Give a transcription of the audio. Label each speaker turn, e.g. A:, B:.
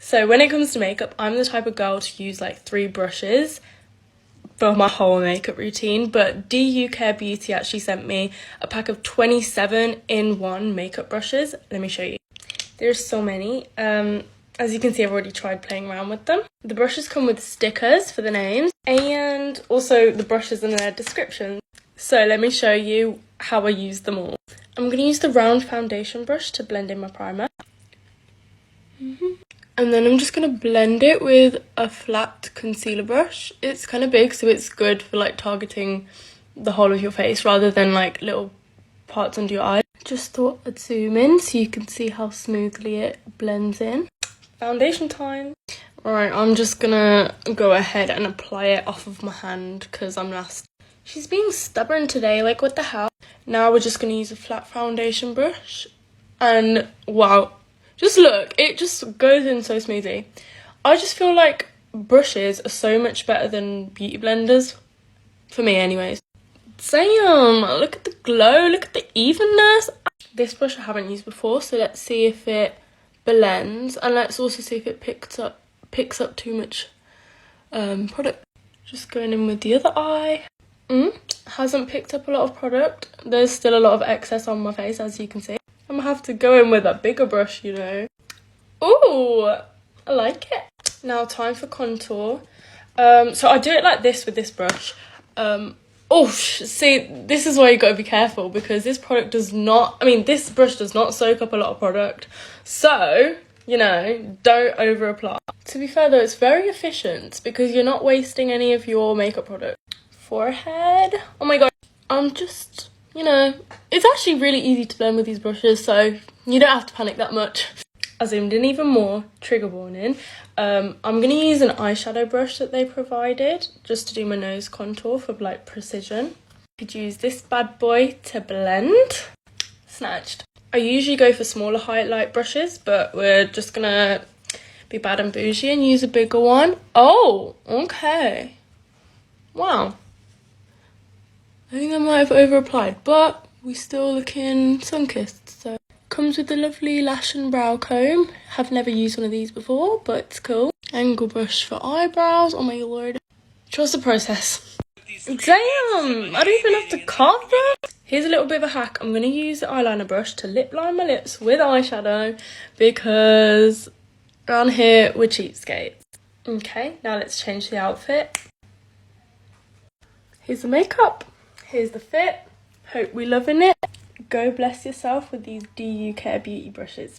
A: So when it comes to makeup, I'm the type of girl to use like 3 brushes for my whole makeup routine, but Ducare Beauty actually sent me a pack of 27 in one makeup brushes. Let me show you. There's so many. As you can see, I've already tried playing around with them. The brushes come with stickers for the names and also the brushes and their descriptions. So let me show you how I use them all. I'm going to use the round foundation brush to blend in my primer. And then I'm just going to blend it with a flat concealer brush. It's kind of big, so it's good for like targeting the whole of your face rather than like little parts under your eye. Just thought I'd zoom in so you can see how smoothly it blends in. Foundation time. Alright, I'm just gonna go ahead and apply it off of my hand because I'm nasty. She's being stubborn today, like what the hell? Now we're just gonna use a flat foundation brush. And wow, just look, it just goes in so smoothly. I just feel like brushes are so much better than beauty blenders. For me anyways. Damn, look at the glow, look at the evenness. This brush I haven't used before, so let's see if it blends, and let's also see if it picks up too much product. Just going in with the other eye. Hasn't picked up a lot of product. There's still a lot of excess on my face, as you can see. I'm gonna have to go in with a bigger brush, you know. Ooh, I like it. Now time for contour. So I do it like this with this brush. Oh, see, this is why you gotta be careful because this product does not, this brush does not soak up a lot of product. So, you know, don't over apply. To be fair though, it's very efficient because you're not wasting any of your makeup product. Forehead. Oh my god. I'm just, you know, it's actually really easy to blend with these brushes, so you don't have to panic that much. I zoomed in even more, trigger warning. I'm going to use an eyeshadow brush that they provided just to do my nose contour for like precision. You could use this bad boy to blend. Snatched. I usually go for smaller highlight brushes, but we're just going to be bad and bougie and use a bigger one. Oh, okay. Wow. I think I might have over applied, but we're still looking sun-kissed, so. Comes with a lovely lash and brow comb. Have never used one of these before, but it's cool. Angle brush for eyebrows. Oh my lord. Trust the process. Damn! I don't even have to carve them. Here's a little bit of a hack. I'm going to use the eyeliner brush to lip line my lips with eyeshadow because around here we're cheapskates. Okay, now let's change the outfit. Here's the makeup. Here's the fit. Hope we're loving it. Go bless yourself with these DUcarebeauty brushes.